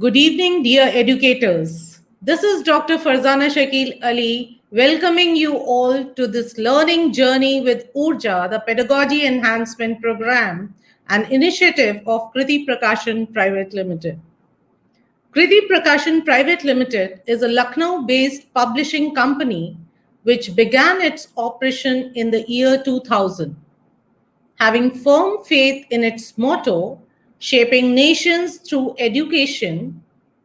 Good evening, dear educators. This is Dr. Farzana Shakil Ali welcoming you all to this learning journey with Urja, the Pedagogy Enhancement Program, an initiative of Kriti Prakashan Private Limited. Kriti Prakashan Private Limited is a Lucknow based publishing company which began its operation in the year 2000. Having firm faith in its motto, shaping nations through education,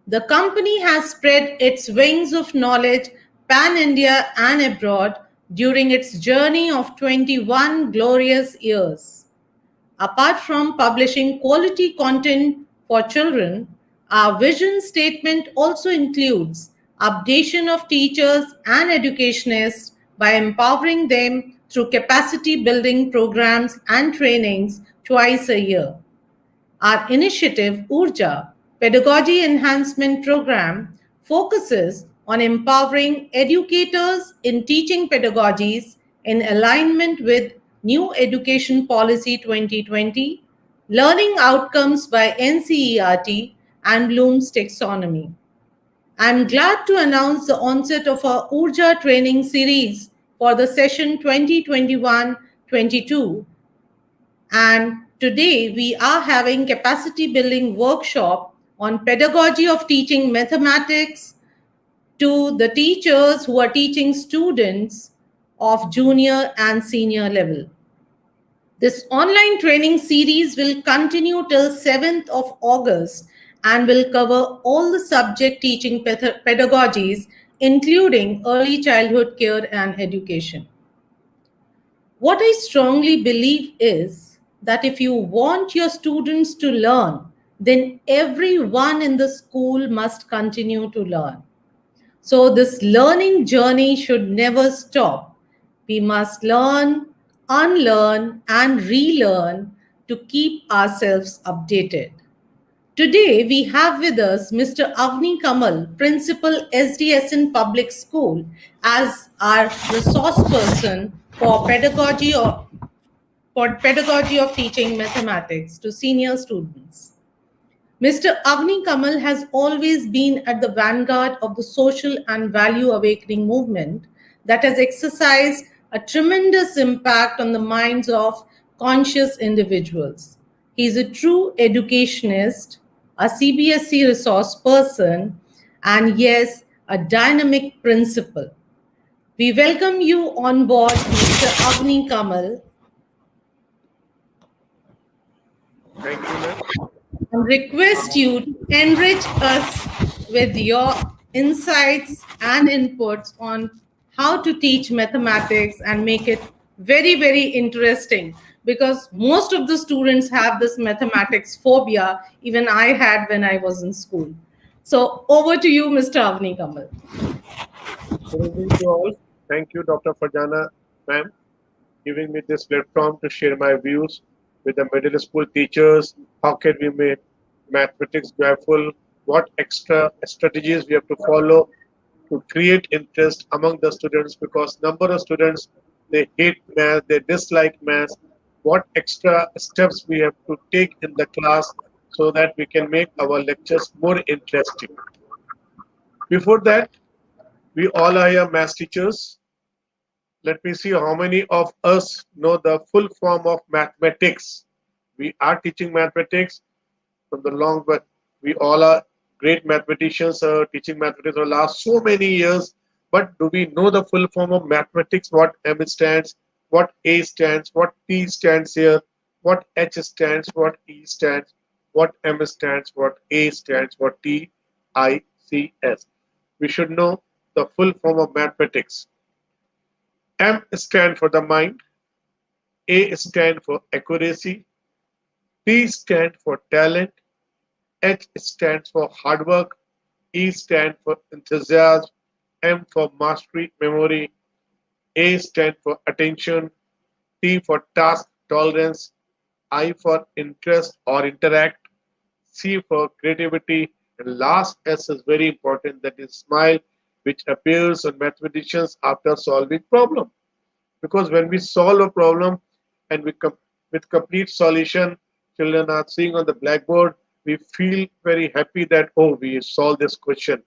the company has spread its wings of knowledge pan India and abroad during its journey of 21 glorious years. Apart from publishing quality content for children, our vision statement also includes updation of teachers and educationists by empowering them through capacity building programs and trainings twice a year. Our initiative, Urja, Pedagogy Enhancement Program, focuses on empowering educators in teaching pedagogies in alignment with New Education Policy 2020, Learning Outcomes by NCERT, and Bloom's Taxonomy. I'm glad to announce the onset of our Urja training series for the session 2021-22, and today we are having capacity building workshop on pedagogy of teaching mathematics to the teachers who are teaching students of junior and senior level. This online training series will continue till 7th of August and will cover all the subject teaching pedagogies including early childhood care and education. What I strongly believe is that if you want your students to learn, then everyone in the school must continue to learn. So, this learning journey should never stop. We must learn, unlearn, and relearn to keep ourselves updated. Today, we have with us Mr. Avni Kamal, Principal SDSN Public School, as our resource person for pedagogy of teaching mathematics to senior students. Mr. Avni Kamal has always been at the vanguard of the social and value awakening movement that has exercised a tremendous impact on the minds of conscious individuals. He is a true educationist, a CBSE resource person, and yes, a dynamic principal. We welcome you on board, Mr. Avni Kamal, Thank you, ma'am. and request you to enrich us with your insights and inputs on how to teach mathematics and make it very, very interesting, because most of the students have this mathematics phobia, even I had when I was in school. So over to you, Mr. Avni Kamal. Good evening to all. Thank you, Dr. Farjana, ma'am, giving me this platform to share my views with the middle school teachers. How can we make mathematics joyful? What extra strategies we have to follow to create interest among the students? Because number of students, they hate math, they dislike math. What extra steps we have to take in the class so that we can make our lectures more interesting? Before that, we all are here math teachers. Let me see how many of us know the full form of mathematics. We are teaching mathematics from the long, but we all are great mathematicians, teaching mathematics for the last so many years. But do we know the full form of mathematics? What M stands, what A stands, what T stands here, what H stands, what E stands, what M stands, what A stands, what T, I, C, S. We should know the full form of mathematics. M stands for the mind, A stands for accuracy, T stands for talent, H stands for hard work, E stands for enthusiasm, M for mastery, memory, A stands for attention, T for task tolerance, I for interest or interact, C for creativity, and last S is very important, that is smile, which appears on mathematicians after solving problem. Because when we solve a problem and with complete solution, children are seeing on the blackboard, we feel very happy that, oh, we solved this question,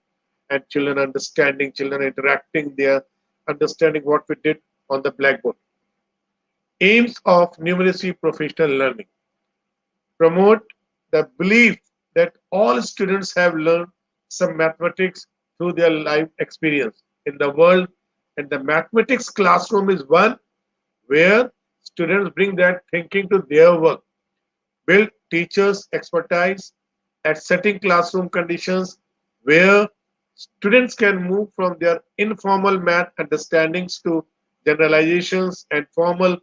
and children understanding, children interacting, they are understanding what we did on the blackboard. Aims of numeracy professional learning: promote the belief that all students have learned some mathematics through their life experience in the world, and the mathematics classroom is one where students bring that thinking to their work. Build teachers' expertise at setting classroom conditions where students can move from their informal math understandings to generalizations and formal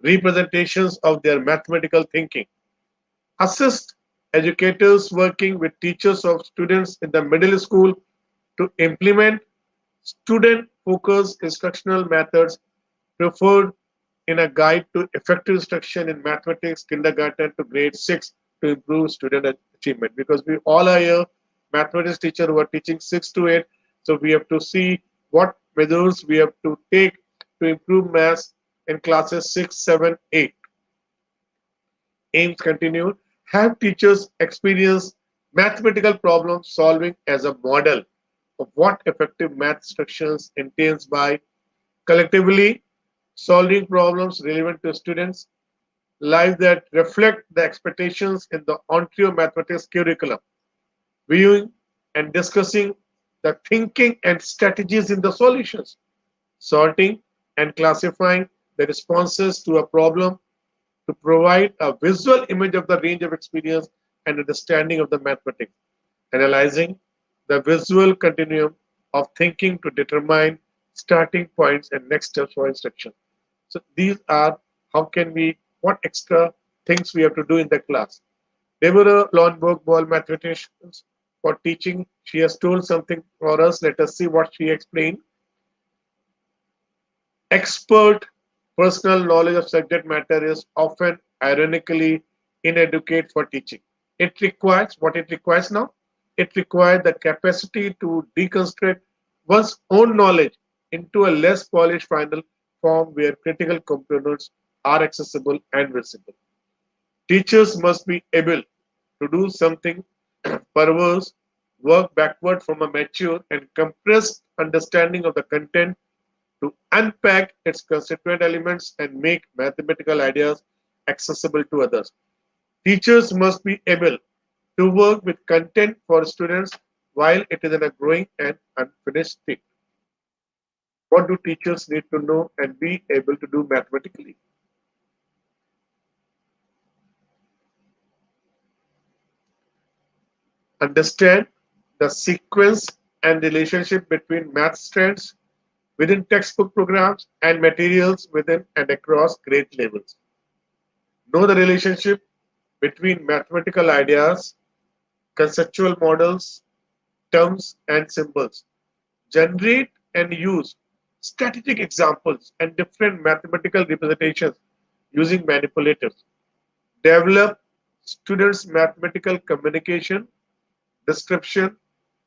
representations of their mathematical thinking. Assist educators working with teachers of students in the middle school to implement student focused instructional methods preferred in a guide to effective instruction in mathematics kindergarten to grade 6 to improve student achievement. Because we all are here mathematics teacher who are teaching 6 to 8, so we have to see what measures we have to take to improve maths in classes 6, 7, 8. Aims continued: have teachers experience mathematical problem solving as a model of what effective math instructions entails by collectively solving problems relevant to students' lives that reflect the expectations in the Ontario mathematics curriculum, viewing and discussing the thinking and strategies in the solutions, sorting and classifying the responses to a problem to provide a visual image of the range of experience and understanding of the mathematics, analyzing the visual continuum of thinking to determine starting points and next steps for instruction. So these are how can we, what extra things we have to do in the class. Deborah Lornberg Ball, mathematicians for teaching, she has told something for us. Let us see what she explained. Expert personal knowledge of subject matter is often ironically inadequate for teaching. It requires what it requires now? It requires the capacity to deconstruct one's own knowledge into a less polished final form where critical components are accessible and visible. Teachers must be able to do something perverse, work backward from a mature and compressed understanding of the content to unpack its constituent elements and make mathematical ideas accessible to others. Teachers must be able to work with content for students while it is in a growing and unfinished state. What do teachers need to know and be able to do mathematically? Understand the sequence and relationship between math strands within textbook programs and materials within and across grade levels. Know the relationship between mathematical ideas, conceptual models, terms, and symbols. Generate and use strategic examples and different mathematical representations using manipulators. Develop students' mathematical communication, description,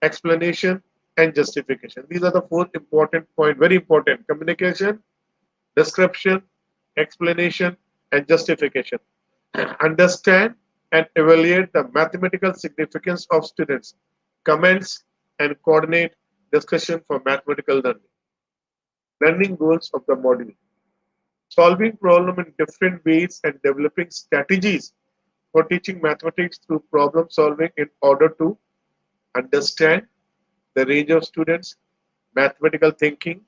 explanation, and justification. These are the four important points, very important: communication, description, explanation, and justification. Understand and evaluate the mathematical significance of students' comments and coordinate discussion for mathematical learning. Learning goals of the module: solving problem in different ways and developing strategies for teaching mathematics through problem solving in order to understand the range of students, mathematical thinking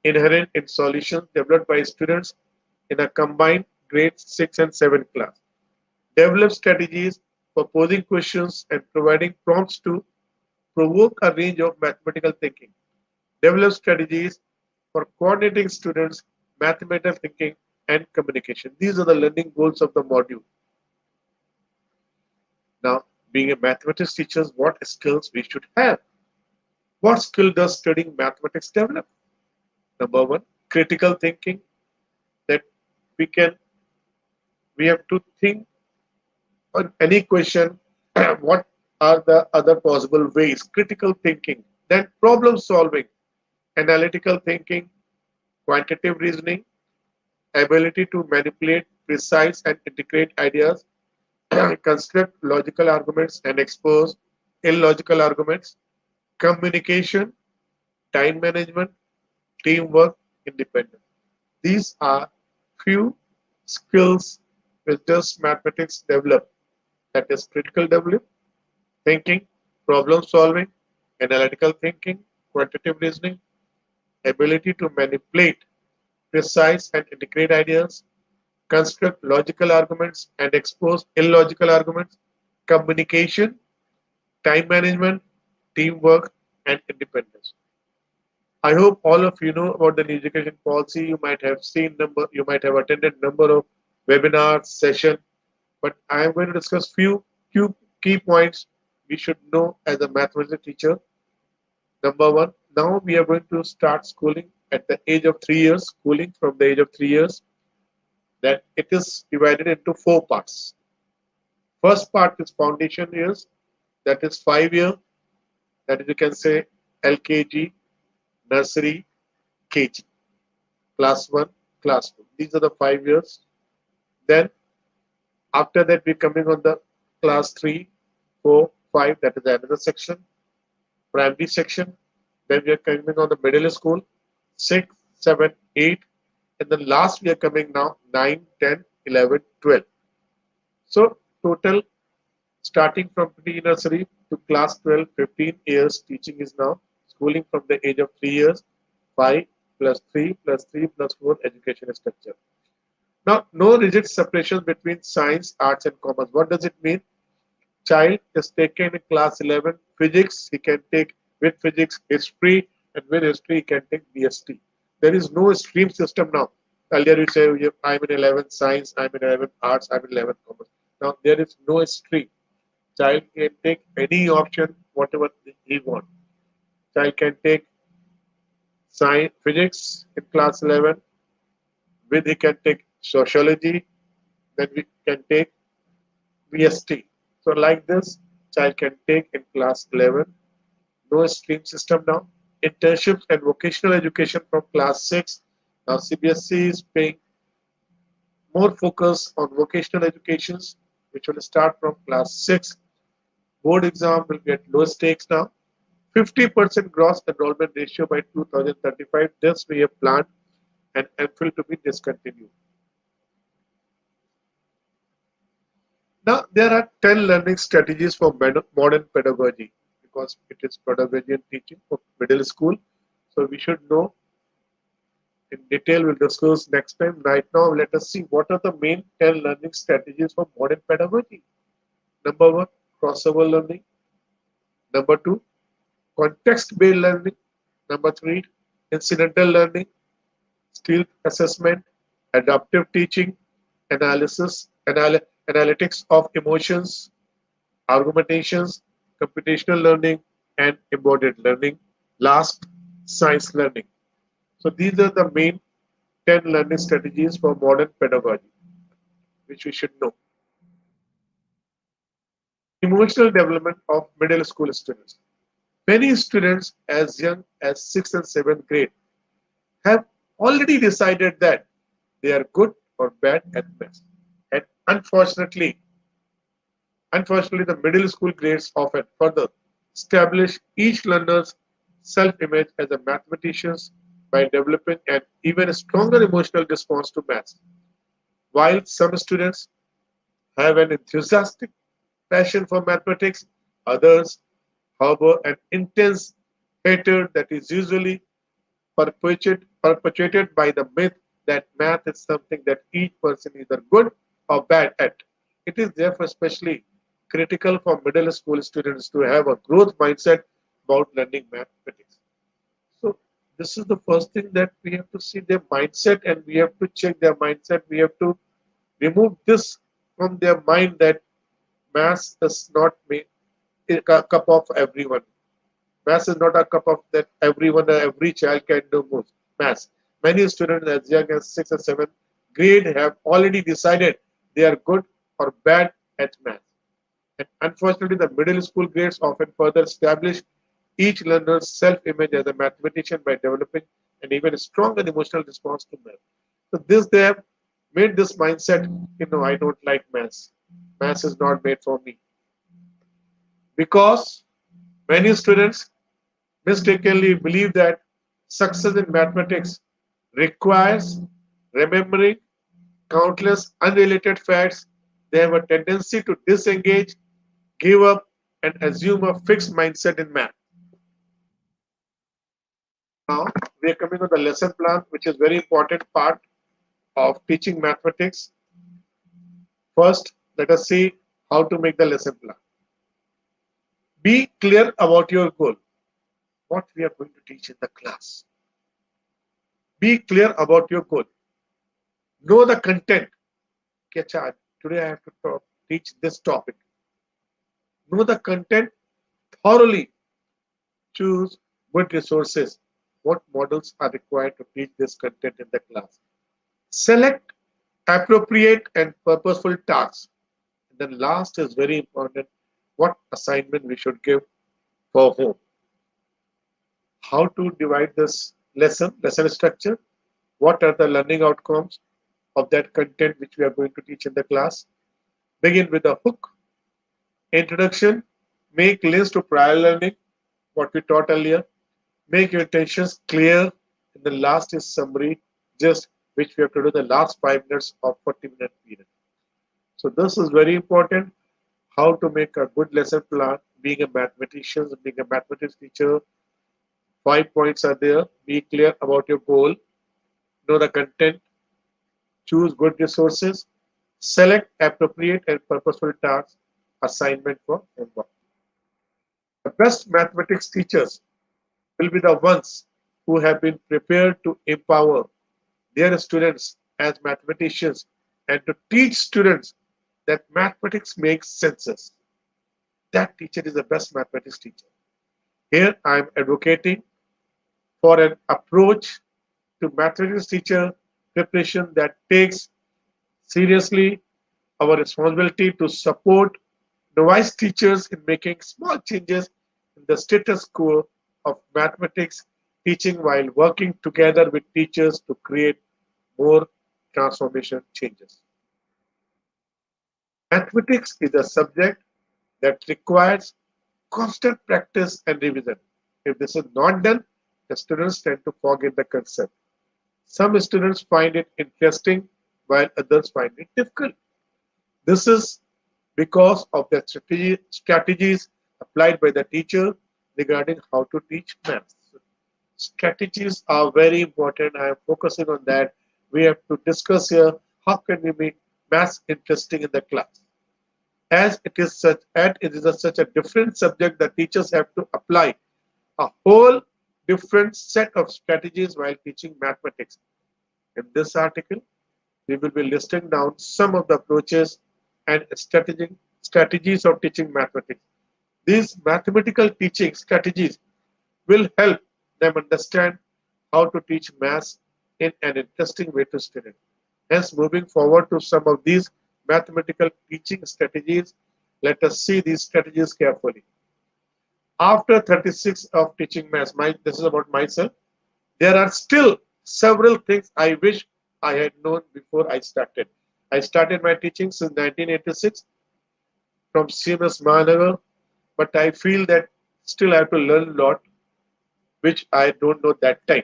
inherent in solutions developed by students in a combined grade 6 and 7 class. Develop strategies for posing questions and providing prompts to provoke a range of mathematical thinking. Develop strategies for coordinating students, mathematical thinking, and communication. These are the learning goals of the module. Now, being a mathematics teacher, what skills we should have? What skill does studying mathematics develop? Number one, critical thinking, that we can we have to think on any question what are the other possible ways. Critical thinking, then problem solving, analytical thinking, quantitative reasoning, ability to manipulate precise and integrate ideas, construct logical arguments and expose illogical arguments, communication, time management, teamwork, independence. These are few skills which just mathematics develop. That is critical develop, thinking, problem solving, analytical thinking, quantitative reasoning, ability to manipulate precise and integrate ideas, construct logical arguments and expose illogical arguments, communication, time management, teamwork, and independence. I hope all of you know about the new education policy. You might have attended number of webinars, session, but I am going to discuss few key points we should know as a mathematics teacher. Number one, now we are going to start schooling at the age of 3 years. Schooling from the age of 3 years, that it is divided into four parts. First part is foundation years, that is 5 year, that is you can say LKG, nursery, KG, class 1, class 2. These are the 5 years. Then after that we're coming on the class 3, 4, 5, that is another section, primary section. Then we are coming on the middle school, 6, 7, 8, and then last we are coming now 9, 10, 11, 12. So total starting from pre-nursery to class 12, 15 years teaching is now schooling from the age of 3 years, 5 plus 3 plus 3 plus 4 education structure. Now, no rigid separation between science, arts, and commerce. What does it mean? Child is taken in class 11 physics, he can take with physics history, and with history he can take BST. There is no stream system now. Earlier you say I'm in 11 science, I'm in 11 arts, I'm in 11 commerce. Now there is no stream. Child can take any option, whatever he wants. Child can take science, physics in class 11, with he can take sociology, then we can take VST. So like this, child can take in class 11. No stream system now. Internships and vocational education from class 6. Now CBSE is paying more focus on vocational educations, which will start from class 6. Board exam will get low stakes now. 50% gross enrollment ratio by 2035. This we have planned and MPhil to be discontinued. Now, there are 10 learning strategies for modern pedagogy because it is pedagogy and teaching for middle school. So, we should know in detail. We'll discuss next time. Right now, let us see what are the main 10 learning strategies for modern pedagogy. Number one, crossover learning. Number two, context based learning. Number three, incidental learning, skill assessment, adaptive teaching, analytics of emotions, argumentations, computational learning, and embodied learning. Last, science learning. So these are the main 10 learning strategies for modern pedagogy, which we should know. Emotional development of middle school students. Many students as young as 6th and 7th grade have already decided that they are good or bad at maths. And unfortunately, the middle school grades often further establish each learner's self-image as a mathematician by developing an even stronger emotional response to maths. While some students have an enthusiastic passion for mathematics, others harbor an intense hatred that is usually perpetuated by the myth that math is something that each person is either good or bad at. It is therefore especially critical for middle school students to have a growth mindset about learning mathematics. So, this is the first thing that we have to see their mindset and we have to check their mindset. We have to remove this from their mind that math is not a cup of everyone. Maths is not a cup of that everyone or every child can do maths. Many students as young as 6th or 7th grade have already decided they are good or bad at maths. And unfortunately, the middle school grades often further establish each learner's self-image as a mathematician by developing an even stronger emotional response to math. So this they have made this mindset, I don't like maths. Maths is not made for me. Because many students mistakenly believe that success in mathematics requires remembering countless unrelated facts. They have a tendency to disengage, give up, and assume a fixed mindset in math. Now, we are coming on the lesson plan, which is very important part of teaching mathematics. First, let us see how to make the lesson plan. Be clear about your goal, what we are going to teach in the class. Be clear about your goal. Know the content. Today I have to teach this topic. Know the content thoroughly. Choose good resources. What models are required to teach this content in the class? Select appropriate and purposeful tasks. And then last is very important. What assignment we should give for home? How to divide this lesson structure? What are the learning outcomes of that content which we are going to teach in the class? Begin with a hook. Introduction. Make links to prior learning, what we taught earlier. Make your intentions clear. And the last is summary, just which we have to do the last 5 minutes of 40-minute period. So this is very important. How to make a good lesson plan. Being a mathematician, being a mathematics teacher, 5 points are there. Be clear about your goal. Know the content. Choose good resources. Select appropriate and purposeful tasks. Assignment for homework. The best mathematics teachers will be the ones who have been prepared to empower their students as mathematicians and to teach students that mathematics makes senses. That teacher is the best mathematics teacher. Here I am advocating for an approach to mathematics teacher preparation that takes seriously our responsibility to support novice teachers in making small changes in the status quo of mathematics teaching while working together with teachers to create more transformation changes. Mathematics is a subject that requires constant practice and revision. If this is not done, the students tend to forget the concept. Some students find it interesting while others find it difficult. This is because of the strategies applied by the teacher regarding how to teach maths. Strategies are very important. I am focusing on that. We have to discuss here how can we make maths interesting in the class. As it is such a different subject that teachers have to apply a whole different set of strategies while teaching mathematics. In this article, we will be listing down some of the approaches and strategies of teaching mathematics. These mathematical teaching strategies will help them understand how to teach maths in an interesting way to students. Hence, moving forward to some of these mathematical teaching strategies, let us see these strategies carefully. After 36 of teaching maths, this is about myself, there are still several things I wish I had known before I started. I started my teaching since 1986 from CMS Mahanagar, but I feel that still I have to learn a lot, which I don't know that time.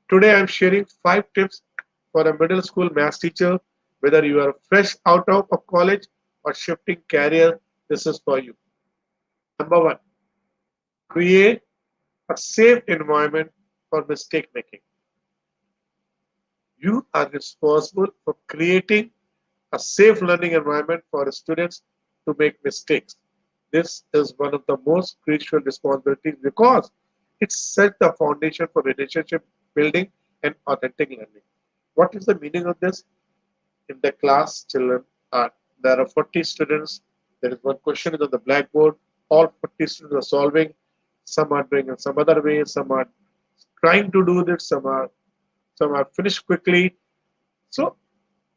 Today I am sharing 5 tips for a middle school maths teacher, whether you are fresh out of college or shifting career, this is for you. Number one, create a safe environment for mistake making. You are responsible for creating a safe learning environment for students to make mistakes. This is one of the most crucial responsibilities because it sets the foundation for relationship building and authentic learning. What is the meaning of this? In the class, children are there are 40 students. There is one question is on the blackboard. All 40 students are solving. Some are doing in some other way. Some are trying to do this. Some are finished quickly. So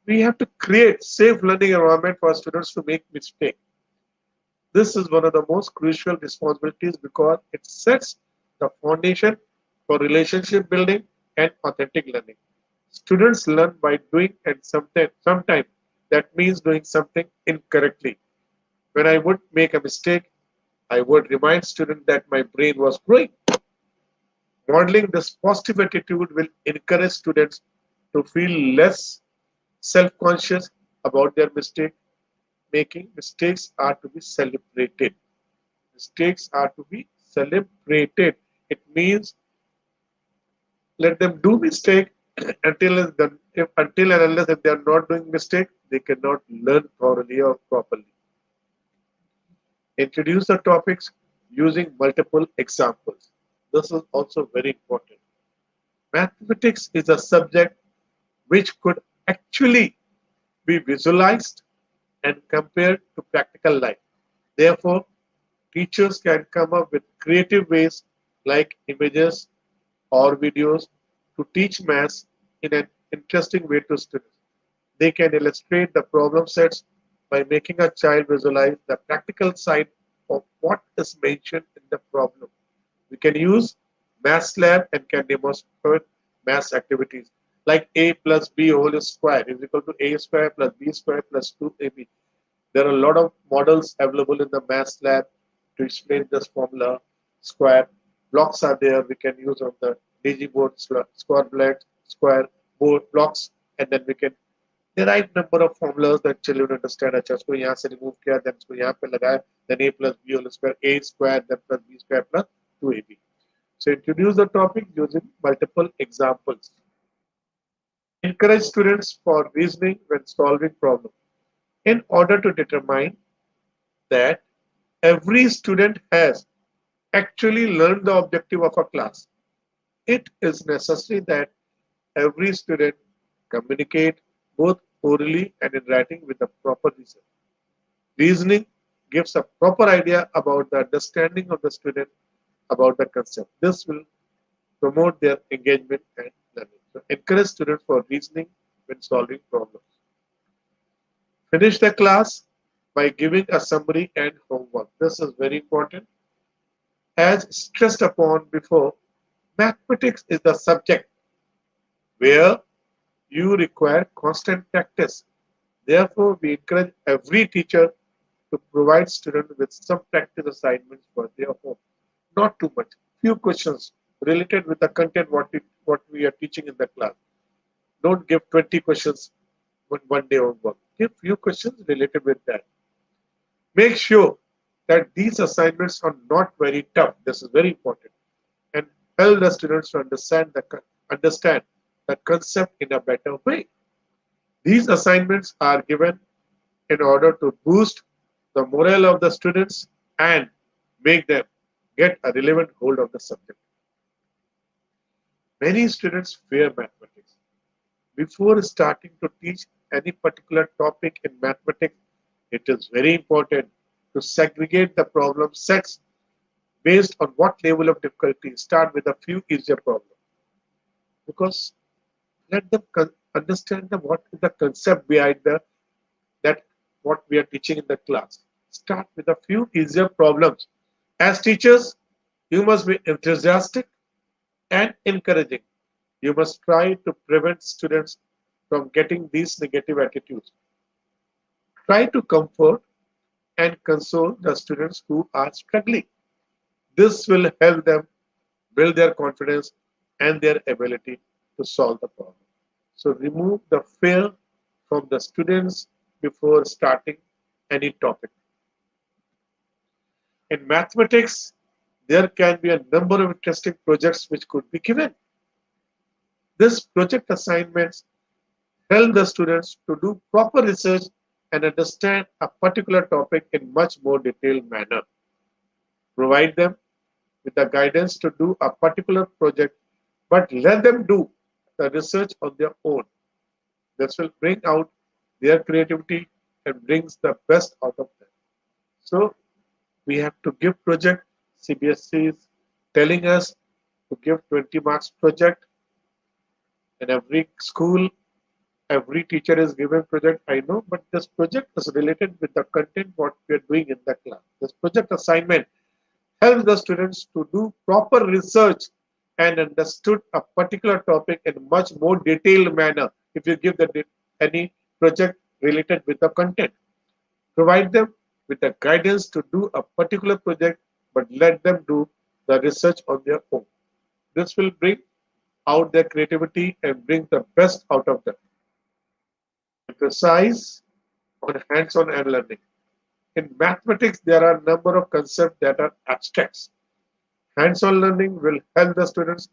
we have to create safe learning environment for students to make mistakes. This is one of the most crucial responsibilities because it sets the foundation for relationship building and authentic learning. Students learn by doing and sometimes That means doing something incorrectly. When I would make a mistake, I would remind students that my brain was growing. Modeling this positive attitude will encourage students to feel less self conscious about their mistake making. Mistakes are to be celebrated. Mistakes are to be celebrated. It means let them do mistake until and unless if they are not doing mistake, they cannot learn thoroughly or properly. Introduce the topics using multiple examples. This is also very important. Mathematics is a subject which could actually be visualized and compared to practical life. Therefore, teachers can come up with creative ways like images or videos to teach maths in an interesting way to students. They can illustrate the problem sets by making a child visualize the practical side of what is mentioned in the problem. We can use Maths Lab and can demonstrate maths activities like a plus b whole square is equal to a square plus b square plus 2ab. There are a lot of models available in the Maths Lab to explain this formula. Square blocks are there. We can use on the DG board, square blade, square board blocks, and then we can derive number of formulas that children understand. अच्छा इसको यहाँ से remove किया, then इसको यहाँ पे लगाया, then a plus b whole square, a square, then plus b square plus 2ab. So introduce the topic using multiple examples. Encourage students for reasoning when solving problems. In order to determine that every student has actually learned the objective of a class, it is necessary that every student communicate both orally and in writing with the proper reason. Reasoning gives a proper idea about the understanding of the student about the concept. This will promote their engagement and learning. So encourage students for reasoning when solving problems. Finish the class by giving a summary and homework. This is very important. As stressed upon before, mathematics is the subject where you require constant practice. Therefore, we encourage every teacher to provide students with some practice assignments for their home. Not too much. Few questions related with the content what we are teaching in the class. Don't give 20 questions one day homework. Give few questions related with that. Make sure that these assignments are not very tough. This is very important, and help the students to understand the concept in a better way. These assignments are given in order to boost the morale of the students and make them get a relevant hold of the subject. Many students fear mathematics. Before starting to teach any particular topic in mathematics, it is very important to segregate the problem sets based on what level of difficulty. Start with a few easier problems because let them understand what is the concept behind that what we are teaching in the class. Start with a few easier problems. As teachers, you must be enthusiastic and encouraging. You must try to prevent students from getting these negative attitudes. Try to comfort and console the students who are struggling. This will help them build their confidence and their ability to solve the problem. So remove the fear from the students before starting any topic. In mathematics, there can be a number of interesting projects which could be given. This project assignments help the students to do proper research and understand a particular topic in much more detailed manner. Provide them with the guidance to do a particular project, but let them do the research on their own. This will bring out their creativity and brings the best out of them. So we have to give project. CBSE is telling us to give 20 marks project in every school. Every teacher is given project, I know, but this project is related with the content what we are doing in the class. This project assignment helps the students to do proper research and understood a particular topic in much more detailed manner. If you give any project related with the content. Provide them with the guidance to do a particular project, but let them do the research on their own. This will bring out their creativity and bring the best out of them. Emphasize on hands-on and learning. In mathematics, there are a number of concepts that are abstracts. Hands-on learning will help the students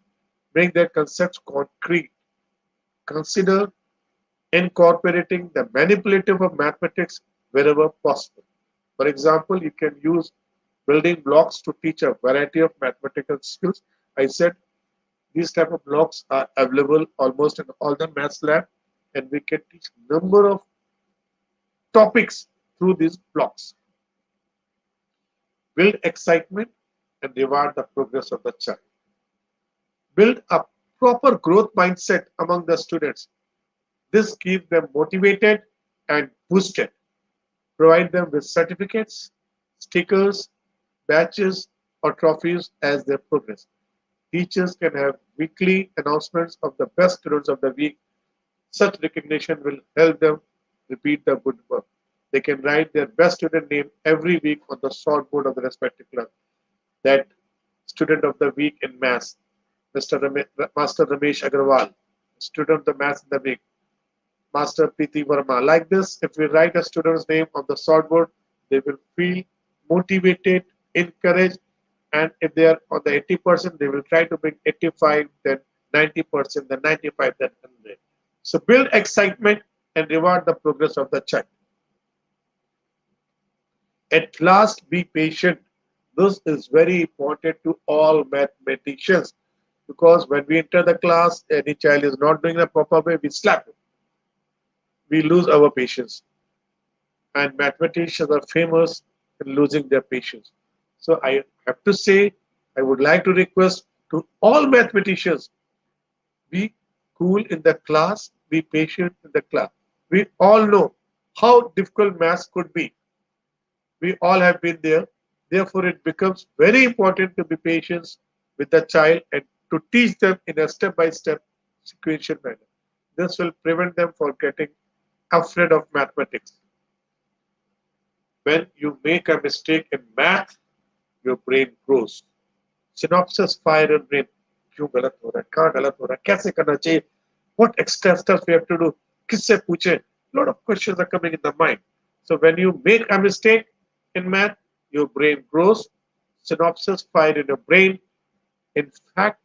make their concepts concrete. Consider incorporating the manipulative of mathematics wherever possible. For example, you can use building blocks to teach a variety of mathematical skills. I said these type of blocks are available almost in all the maths lab, and we can teach number of topics through these blocks. Build excitement and reward the progress of the child. Build a proper growth mindset among the students. This keeps them motivated and boosted. Provide them with certificates, stickers, badges, or trophies as they progress. Teachers can have weekly announcements of the best students of the week. Such recognition will help them repeat the good work. They can write their best student name every week on the shortboard of the respective class. That student of the week in maths, Master Ramesh Agarwal, student of the maths in the week, Master Preeti Verma. Like this, if we write a student's name on the shortboard, they will feel motivated, encouraged, and if they are on the 80%, they will try to bring 85, then 90%, then 95, then 100. So build excitement and reward the progress of the child. At last, be patient. This is very important to all mathematicians because when we enter the class, any child is not doing the proper way, we slap him. We lose our patience. And mathematicians are famous in losing their patience. So I have to say, I would like to request to all mathematicians, be cool in the class, be patient in the class. We all know how difficult maths could be. We all have been there. Therefore, it becomes very important to be patient with the child and to teach them in a step-by-step sequential manner. This will prevent them from getting afraid of mathematics. When you make a mistake in math, your brain grows. Synopsis fire in brain. क्यों गलत हो रहा है कहाँ गलत हो रहा है कैसे करना चाहिए what extra steps we have to do किससे पूछे lot of questions are coming in the mind. So when you make a mistake in math, your brain grows. Synopsis fire in your brain. In fact,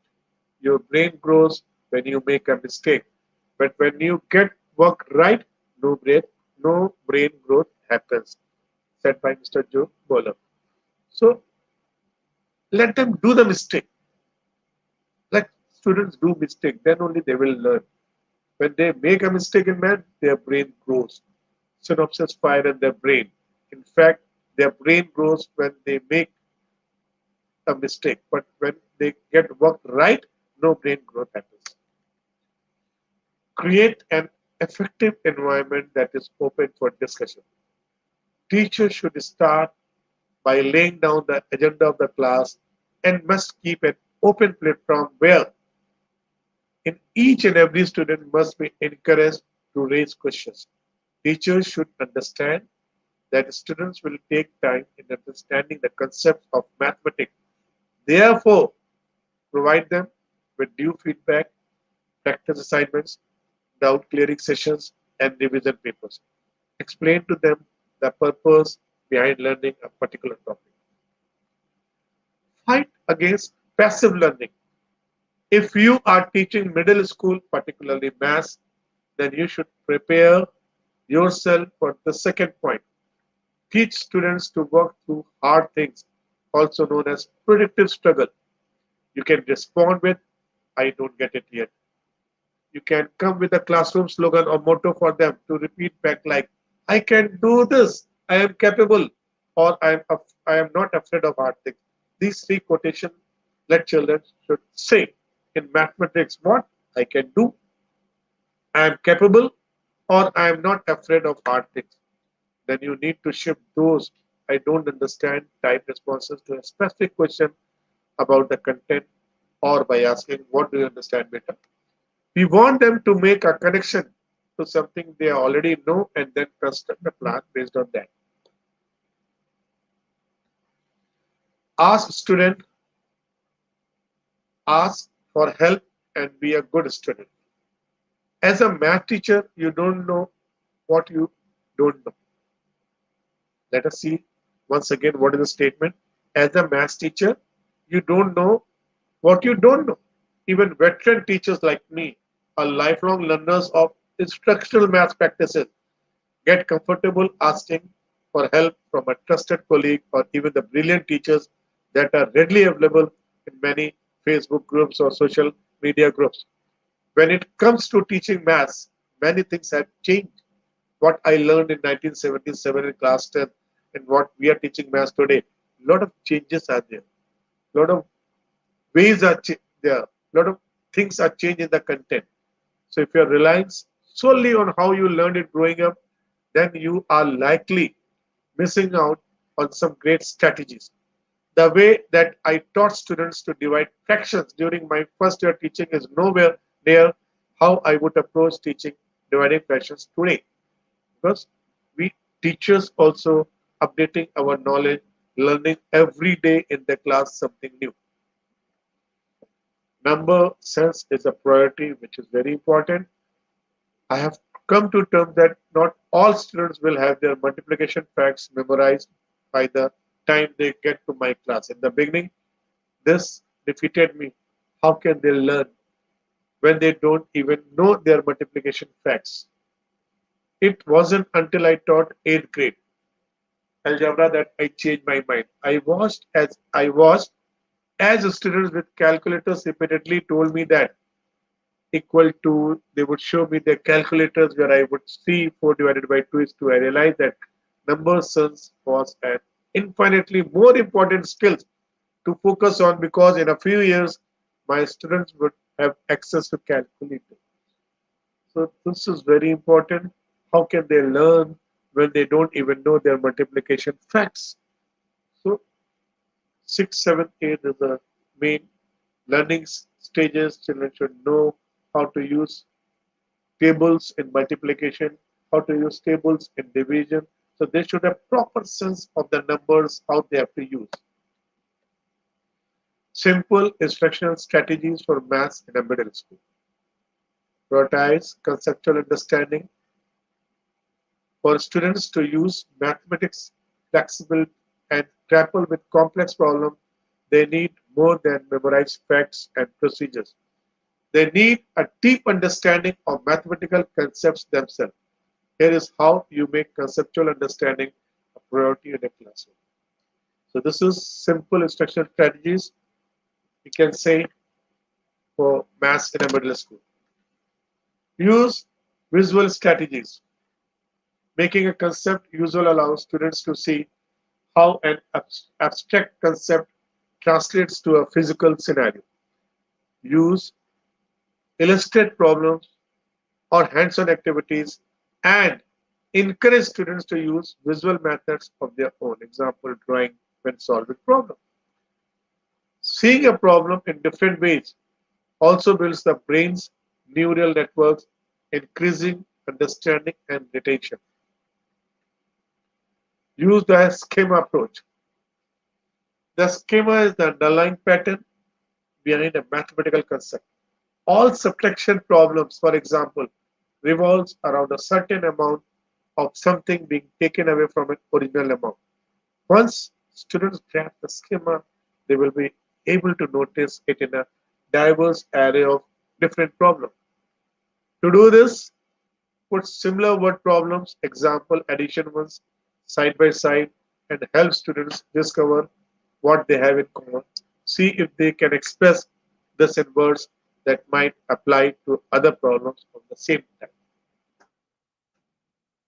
your brain grows when you make a mistake. But when you get work right, no brain growth happens, said by Mr. Joe Bowler. So let them do the mistake. Let students do mistake, then only they will learn. When they make a mistake in math, their brain grows. Synapses fire in their brain. In fact, their brain grows when they make a mistake. But when they get work right, no brain growth happens. Create an effective environment that is open for discussion. Teachers should start by laying down the agenda of the class and must keep an open platform where in each and every student must be encouraged to raise questions. Teachers should understand that students will take time in understanding the concepts of mathematics. Therefore, provide them with due feedback, practice assignments, doubt clearing sessions, and revision papers. Explain to them the purpose behind learning a particular topic. Fight against passive learning. If you are teaching middle school, particularly maths, then you should prepare yourself for the second point. Teach students to work through hard things, also known as predictive struggle. You can respond with, I don't get it yet. You can come with a classroom slogan or motto for them to repeat back like, I can do this, I am capable, or I am not afraid of hard things. These three quotations let children should say in mathematics what I can do, I am capable, or I am not afraid of hard things. Then you need to shift those I don't understand type responses to a specific question about the content or by asking, what do you understand better? We want them to make a connection to something they already know and then construct a plan based on that. Ask student, ask for help and be a good student. As a math teacher, you don't know what you don't know. Let us see once again what is the statement. As a math teacher, you don't know what you don't know. Even veteran teachers like me are lifelong learners of instructional math practices. Get comfortable asking for help from a trusted colleague or even the brilliant teachers that are readily available in many Facebook groups or social media groups. When it comes to teaching maths, many things have changed. What I learned in 1977 in class 10 and what we are teaching maths today, a lot of changes are there. A lot of ways are there. A lot of things are changed in the content. So if you're relying solely on how you learned it growing up, then you are likely missing out on some great strategies. The way that I taught students to divide fractions during my first year teaching is nowhere near how I would approach teaching dividing fractions today. Because we teachers also updating our knowledge, learning every day in the class something new. Number sense is a priority, which is very important. I have come to term that not all students will have their multiplication facts memorized by the time they get to my class. In the beginning, this defeated me. How can they learn when they don't even know their multiplication facts? It wasn't until I taught 8th grade algebra that I changed my mind. I watched as students with calculators repeatedly told me that equal to, they would show me their calculators where I would see 4 divided by 2 is 2. I realized that number sense was an infinitely more important skill to focus on because in a few years my students would have access to calculators. So this is very important. How can they learn when they don't even know their multiplication facts? So 6, 7, 8 is the main learning stages. Children should know how to use tables in multiplication, how to use tables in division. So they should have proper sense of the numbers, how they have to use. Simple instructional strategies for maths in a middle school. Prioritize conceptual understanding for students to use mathematics flexible and grapple with complex problems. They need more than memorize facts and procedures. They need a deep understanding of mathematical concepts themselves. Here is how you make conceptual understanding a priority in a classroom. So this is simple instructional strategies you can say for maths in a middle school. Use visual strategies. Making a concept usual allows students to see how an abstract concept translates to a physical scenario. Use illustrate problems or hands-on activities and encourage students to use visual methods of their own. Example, drawing when solving problem. Seeing a problem in different ways also builds the brain's neural networks, increasing understanding and retention. Use the schema approach. The schema is the underlying pattern behind a mathematical concept. All subtraction problems, for example, revolves around a certain amount of something being taken away from an original amount. Once students grasp the schema, they will be able to notice it in a diverse array of different problems. To do this, put similar word problems, example addition ones, side by side, and help students discover what they have in common. See if they can express this in words that might apply to other problems of the same type.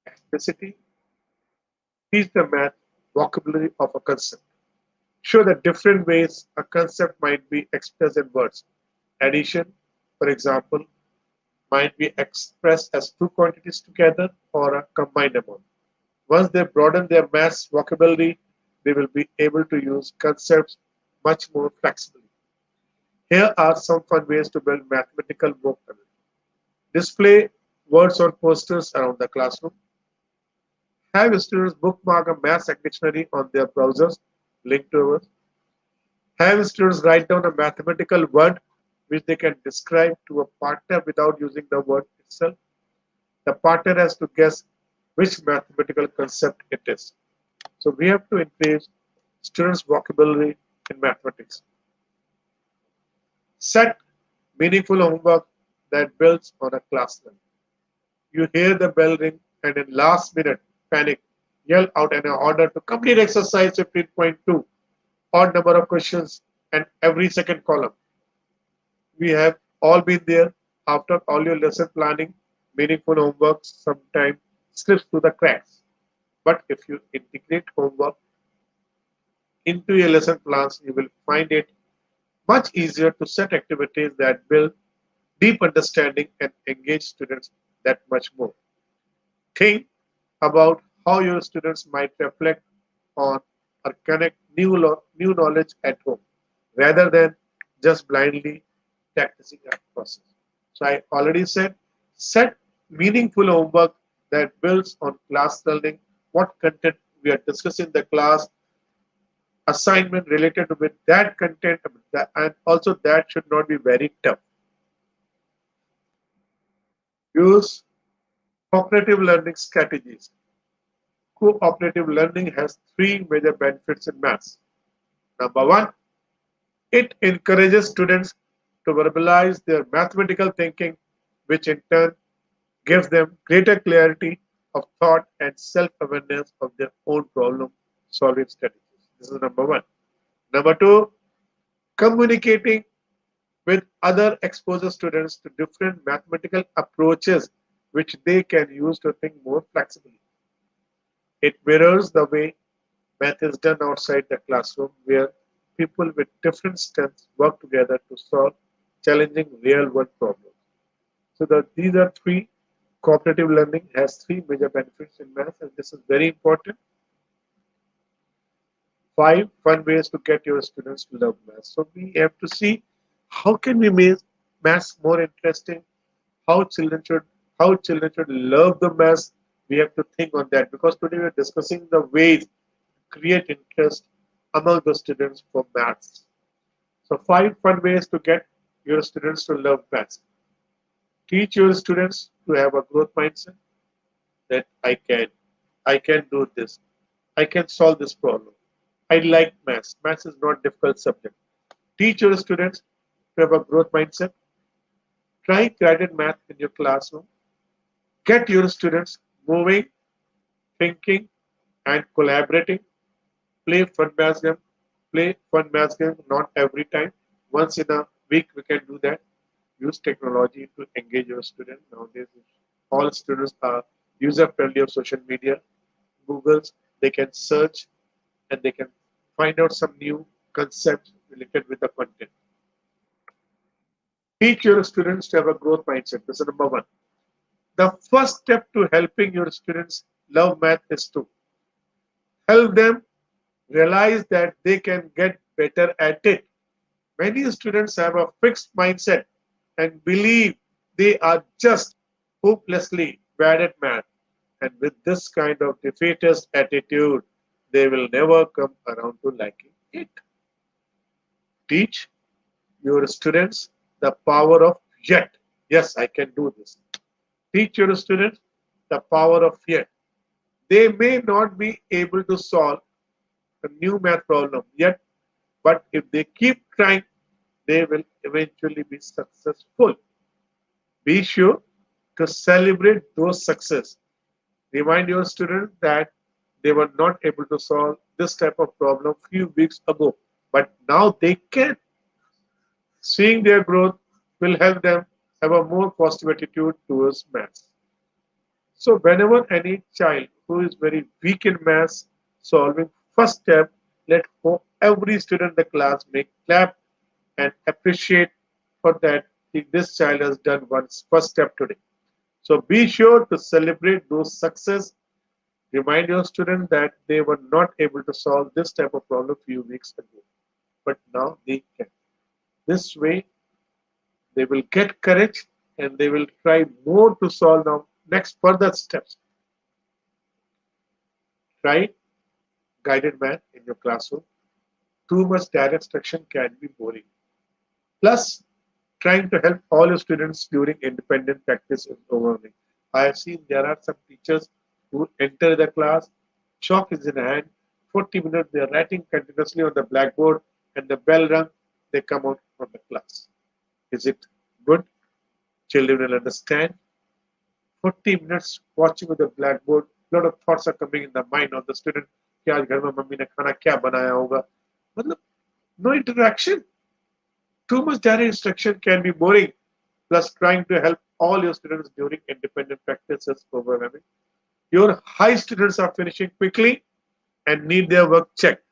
Explicitity, teach the math vocabulary of a concept. Show the different ways a concept might be expressed in words. Addition, for example, might be expressed as two quantities together or a combined amount. Once they broaden their math vocabulary, they will be able to use concepts much more flexibly. Here are some fun ways to build mathematical vocabulary. Display words on posters around the classroom, have students bookmark a math dictionary on their browsers linked to ours, have students write down a mathematical word which they can describe to a partner without using the word itself. The partner has to guess which mathematical concept it is. So we have to increase students' vocabulary in mathematics. Set meaningful homework that builds on a class level. You hear the bell ring and in last minute panic, yell out an order to complete exercise 15.2, odd number of questions and every second column. We have all been there. After all your lesson planning, meaningful homework sometimes slips through the cracks. But if you integrate homework into your lesson plans, you will find it much easier to set activities that build deep understanding and engage students that much more. Think about how your students might reflect on or connect new knowledge at home rather than just blindly practicing a process. So I already said set meaningful homework that builds on class learning, what content we are discussing in the class, assignment related with that content, and also that should not be very tough. Use cooperative learning strategies. Cooperative learning has three major benefits in maths. Number one, it encourages students to verbalize their mathematical thinking, which in turn gives them greater clarity of thought and self awareness of their own problem solving strategies. This is number one. Number two, communicating with other exposes students to different mathematical approaches which they can use to think more flexibly. It mirrors the way math is done outside the classroom, where people with different strengths work together to solve challenging real world problems. So these are three. Cooperative learning has three major benefits in math, and this is very important. Five fun ways to get your students to love math. So we have to see how can we make math more interesting, how children should how children should love the math. We have to think on that because today we are discussing the ways to create interest among the students for maths. So five fun ways to get your students to love maths. Teach your students to have a growth mindset that I can do this, I can solve this problem. I like maths. Maths is not a difficult subject. Teach your students to have a growth mindset. Try guided math in your classroom. Get your students moving, thinking, and collaborating. Play fun maths game. Play fun maths game not every time. Once in a week we can do that. Use technology to engage your student. Nowadays, all students are user friendly of social media. Google's they can search and they can find out some new concepts related with the content. Teach your students to have a growth mindset. This is number one. The first step to helping your students love math is to help them realize that they can get better at it. Many students have a fixed mindset and believe they are just hopelessly bad at math. And with this kind of defeatist attitude, they will never come around to liking it. Teach your students the power of yet. Yes, I can do this. Teach your students the power of yet. They may not be able to solve a new math problem yet, but if they keep trying, they will eventually be successful. Be sure to celebrate those success. Remind your students that they were not able to solve this type of problem few weeks ago, but now they can. Seeing their growth will help them have a more positive attitude towards maths. So, whenever any child who is very weak in maths solving, first step, let every student in the class make clap and appreciate for that this child has done one first step today. So, be sure to celebrate those success. Remind your students that they were not able to solve this type of problem few weeks ago, but now they can. This way, they will get courage and they will try more to solve. Now next further steps: try guided math in your classroom. Too much direct instruction can be boring. Plus, trying to help all your students during independent practice is overwhelming. I have seen there are some teachers who enter the class, chalk is in hand, 40 minutes they are writing continuously on the blackboard, and the bell rung, they come out from the class. Is it good? Children will understand. 40 minutes watching with the blackboard, a lot of thoughts are coming in the mind of the student. कि आज घर में mummy ने खाना क्या बनाया होगा मतलब no interaction. Too much direct instruction can be boring. Plus, trying to help all your students during independent practice is overwhelming. Your high students are finishing quickly and need their work checked.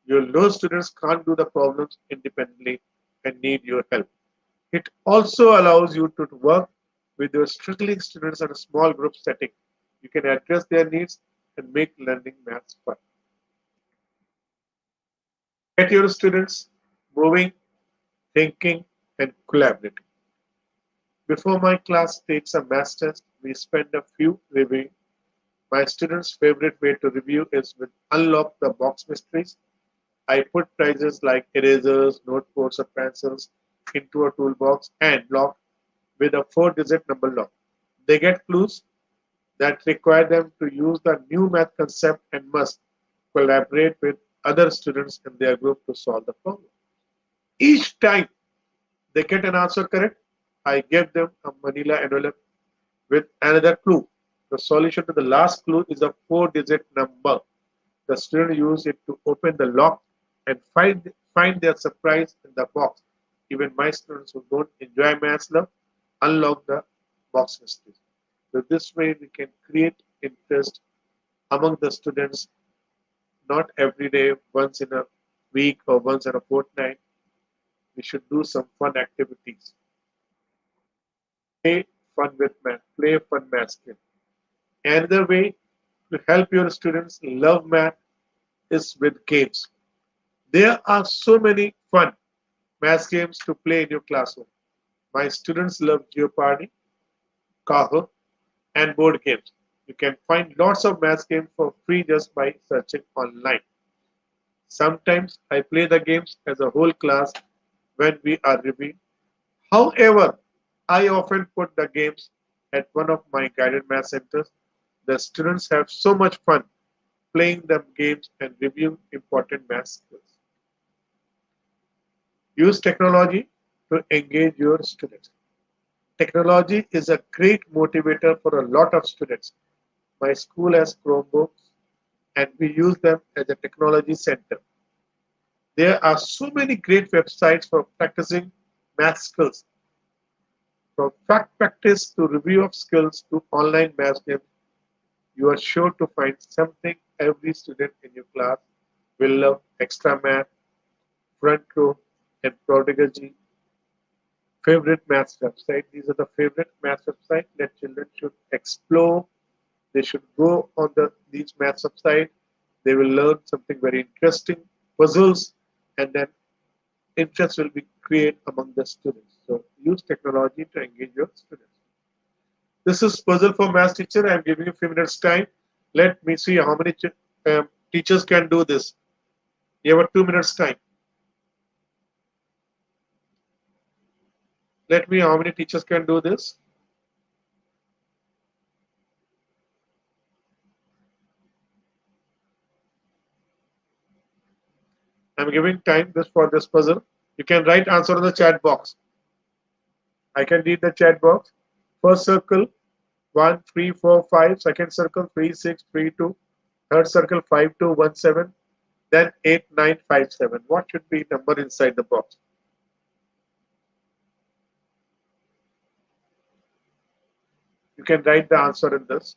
Your low students can't do the problems independently and need your help. It also allows you to work with your struggling students in a small group setting. You can address their needs and make learning maths fun. Get your students moving, thinking, and collaborating. Before my class takes a math test, we spend a few reviewing. My students' favorite way to review is with unlock the box mysteries. I put prizes like erasers, notebooks, or pencils into a toolbox and lock with a 4-digit number lock. They get clues that require them to use the new math concept and must collaborate with other students in their group to solve the problem. Each time they get an answer correct, I give them a manila envelope with another clue. The solution to the last clue is a 4-digit number. The student use it to open the lock and find their surprise in the box. Even my students who don't enjoy maths love unlock the box mysteries. So this way we can create interest among the students, not every day, once in a week or once in a fortnight. We should do some fun activities. Play fun with math. Play fun math game. Another way to help your students love math is with games. There are so many fun math games to play in your classroom. My students love Jeopardy, Kahoot, and board games. You can find lots of math games for free just by searching online. Sometimes I play the games as a whole class when we are reviewing. However, I often put the games at one of my guided math centers. The students have so much fun playing the games and reviewing important math skills. Use technology to engage your students. Technology is a great motivator for a lot of students. My school has Chromebooks and we use them as a technology center. There are so many great websites for practicing math skills. From fact practice to review of skills to online math games, you are sure to find something every student in your class will love. Extra math, front row, and pedagogy. Favorite math website. These are the favorite math website that children should explore. They should go on these math website. They will learn something very interesting, puzzles, and then interest will be created among the students. So use technology to engage your students. This is puzzle for math teacher. I am giving you a few minutes time. Let me see how many teachers can do this. You have a 2 minutes time. Let me how many teachers can do this. I'm giving time this for this puzzle. You can write answer in the chat box. I can read the chat box. First circle 1, 3, 4, 5. Second circle 3, 6, 3, 2. Third circle 5, 2, 1, 7. Then 8, 9, 5, 7. What should be number inside the box? You can write the answer in this.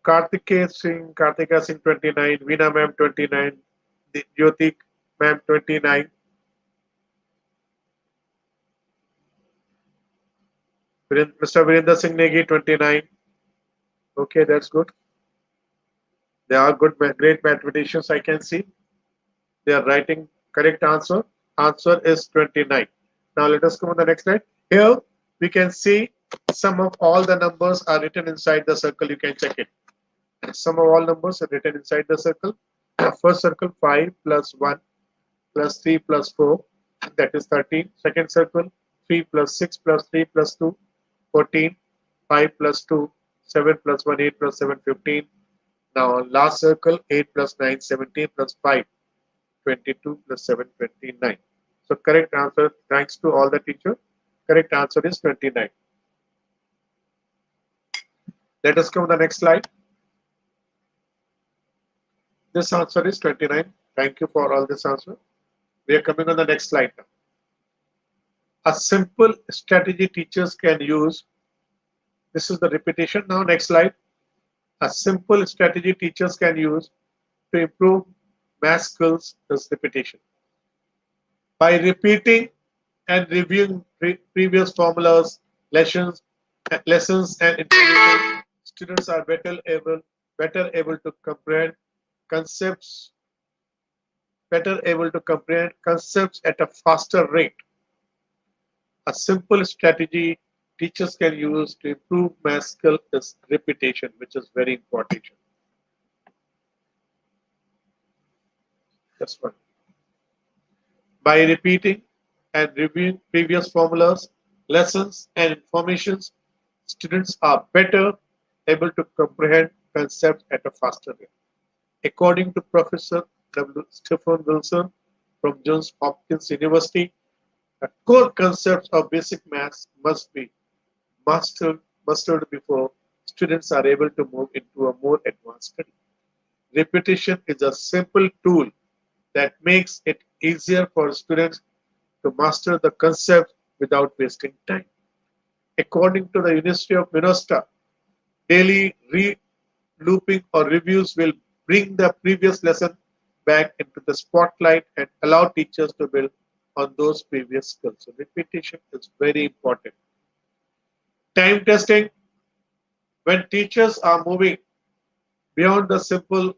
Kartika Singh 29, Veena ma'am 29, Jyoti ma'am 29, Mr. Virendra Singh Negi 29. Okay, that's good. They are good, great mathematicians. I can see they are writing correct answer. Answer is 29. Now let us come on the next slide. Here we can see sum of all the numbers are written inside the circle. You can check it. Sum of all numbers are written inside the circle. First circle 5 plus 1 plus 3 plus 4, that is 13. Second circle 3 plus 6 plus 3 plus 2, 14. 5 plus 2, 7 plus 1, 8 plus 7, 15. Now last circle 8 plus 9, 17 plus 5, 22 plus 7, 29. So correct answer, thanks to all the teacher, correct answer is 29. Let us come to the next slide. This answer is 29. Thank you for all this answer. We are coming on the next slide now. A simple strategy teachers can use. This is the repetition. Now next slide. A simple strategy teachers can use to improve math skills is repetition. By repeating and reviewing previous formulas, lessons and information, students are better able to comprehend concepts, at a faster rate. A simple strategy teachers can use to improve math skill is repetition, which is very important. That's one. By repeating and reviewing previous formulas, lessons, and informations, students are better able to comprehend concepts at a faster rate. According to Professor Stephen Wilson from Johns Hopkins University, the core concepts of basic maths must be mastered before students are able to move into a more advanced study. Repetition is a simple tool that makes it easier for students to master the concept without wasting time. According to the University of Minnesota, daily looping or reviews will bring the previous lesson back into the spotlight and allow teachers to build on those previous skills. So repetition is very important. Time testing, when teachers are moving beyond the simple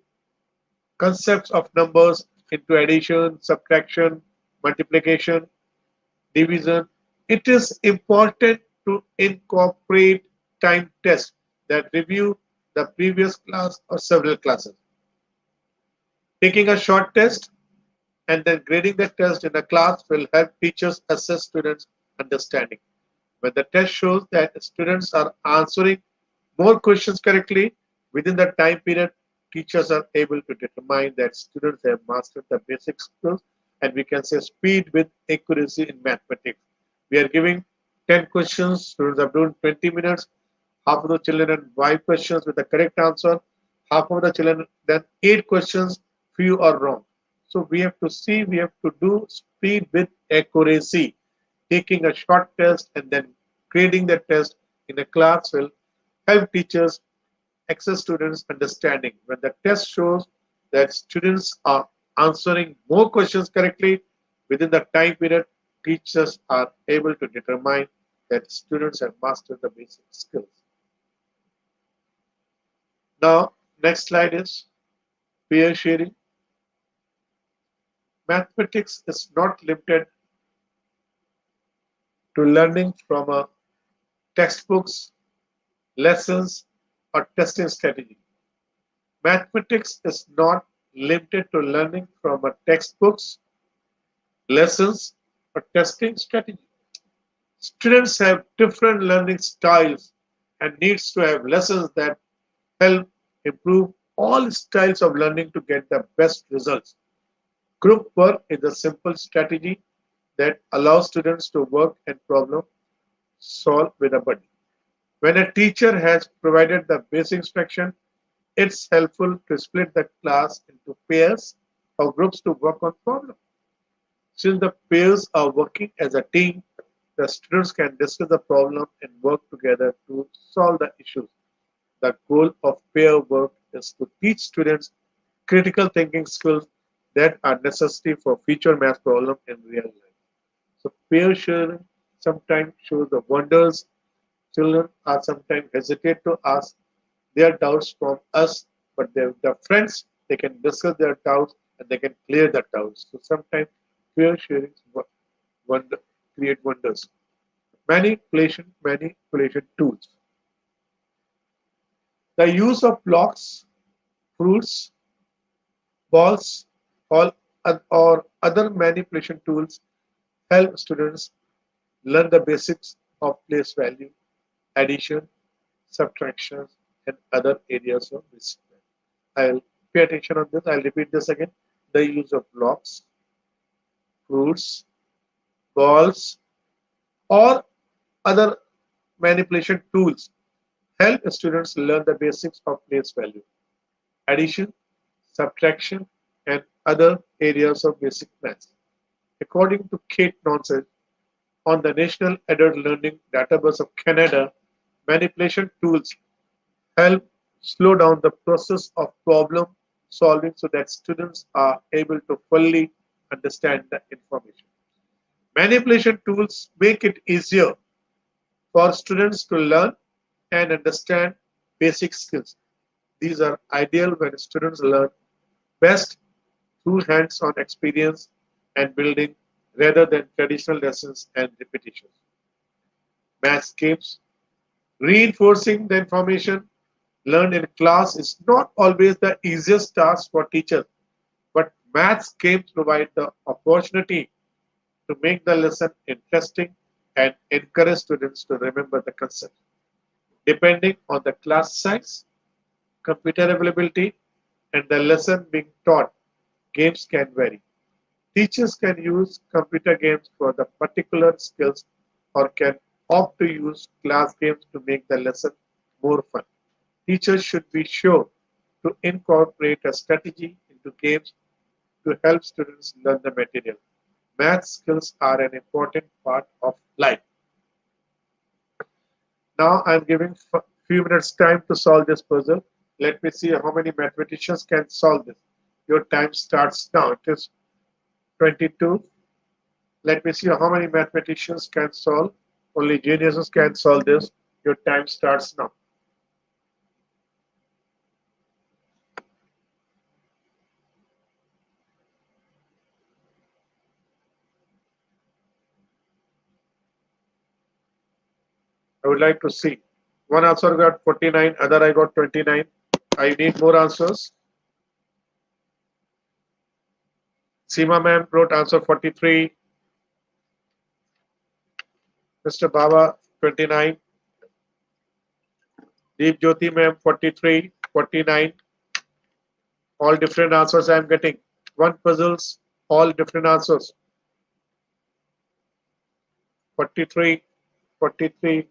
concepts of numbers into addition, subtraction, multiplication, division, it is important to incorporate time tests that review the previous class or several classes. Taking a short test and then grading the test in a class will help teachers assess students' understanding. When the test shows that students are answering more questions correctly within the time period, teachers are able to determine that students have mastered the basic skills, and we can say speed with accuracy in mathematics. We are giving 10 questions, students are doing 20 minutes, half of the children and 5 questions with the correct answer, half of the children then 8 questions, few are wrong. So we have to do speed with accuracy. Taking a short test and then grading the test in a class will help teachers access students' understanding. When the test shows that students are answering more questions correctly within the time period, teachers are able to determine that students have mastered the basic skills. Now, next slide is peer sharing. Mathematics is not limited to learning from a textbooks, lessons, or testing strategy. Mathematics is not limited to learning from a textbooks, lessons, or testing strategy. Students have different learning styles and needs to have lessons that help improve all styles of learning to get the best results. Group work is a simple strategy that allows students to work and problem solve with a buddy. When a teacher has provided the basic instruction, it's helpful to split the class into pairs or groups to work on problems. Since the pairs are working as a team, the students can discuss the problem and work together to solve the issues. The goal of pair work is to teach students critical thinking skills that are necessary for future math problems in real life. So peer sharing sometimes shows the wonders. Children are sometimes hesitate to ask their doubts from us, but their friends, they can discuss their doubts and they can clear the doubts. So sometimes peer sharing wonder, create wonders. Manipulation tools. The use of blocks, fruits, balls, all, or other manipulation tools help students learn the basics of place value, addition, subtraction, and other areas of discipline. I'll pay attention on this. I'll repeat this again. The use of blocks, fruits, balls, or other manipulation tools help students learn the basics of place value, addition, subtraction, and other areas of basic math. According to Kate Nonsen, on the National Adult Learning Database of Canada, manipulation tools help slow down the process of problem solving so that students are able to fully understand the information. Manipulation tools make it easier for students to learn and understand basic skills. These are ideal when students learn best through hands on experience and building rather than traditional lessons and repetitions. Math games. Reinforcing the information learned in class is not always the easiest task for teachers, but maths games provide the opportunity to make the lesson interesting and encourage students to remember the concept. Depending on the class size, computer availability, and the lesson being taught, games can vary. Teachers can use computer games for the particular skills or can opt to use class games to make the lesson more fun. Teachers should be sure to incorporate a strategy into games to help students learn the material. Math skills are an important part of life. Now I'm giving few minutes time to solve this puzzle. Let me see how many mathematicians can solve this. Your time starts now. It is 22. Let me see how many mathematicians can solve. Only geniuses can solve this. Your time starts now. I would like to see. One answer got 49, other I got 29. I need more answers. Seema ma'am wrote answer 43. Mr. Baba 29. Deep Jyoti ma'am 43, 49. All different answers I am getting. One puzzles, all different answers. 43, 43.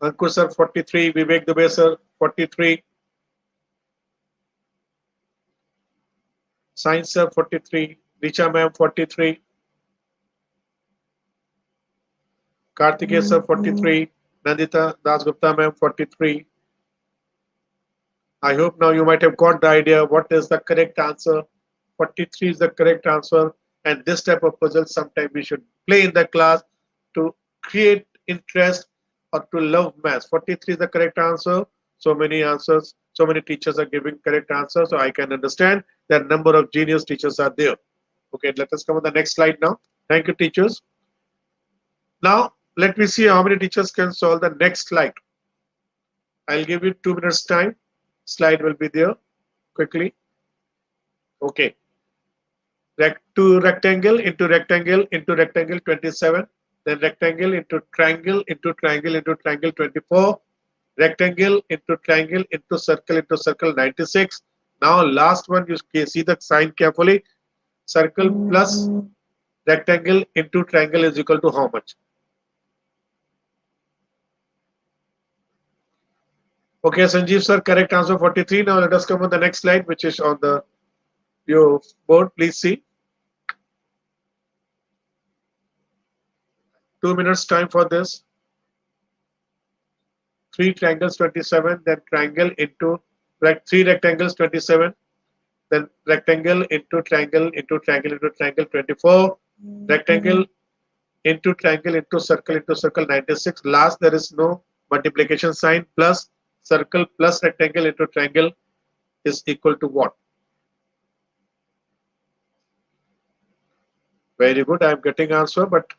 Ankur sir 43. Vivek Dubey sir 43. Science sir 43. Richa ma'am 43. Kartikeya sir 43. Nandita Dasgupta ma'am 43. I hope now you might have got the idea what is the correct answer. 43 is the correct answer. And this type of puzzle sometimes we should play in the class to create interest or to love math. 43 is the correct answer. So many answers, so many teachers are giving correct answers. So I can understand that number of genius teachers are there. Okay, let us come on the next slide now. Thank you, teachers. Now, let me see how many teachers can solve the next slide. I'll give you 2 minutes time. Slide will be there quickly. Okay. Rectangle into rectangle into rectangle 27. Then rectangle into triangle into triangle into triangle 24. Rectangle into circle 96. Now last one, you see the sign carefully. Circle plus rectangle into triangle is equal to how much? Okay, Sanjeev sir, correct answer 43. Now let us come on the next slide, which is on the your board. Please see. 2 minutes time for this. Three triangles 27, then triangle into three rectangles 27, then rectangle into triangle into triangle into triangle 24, rectangle into circle 96. Last, there is no multiplication sign. Plus circle plus rectangle into triangle is equal to what? Very good. I'm getting answer, but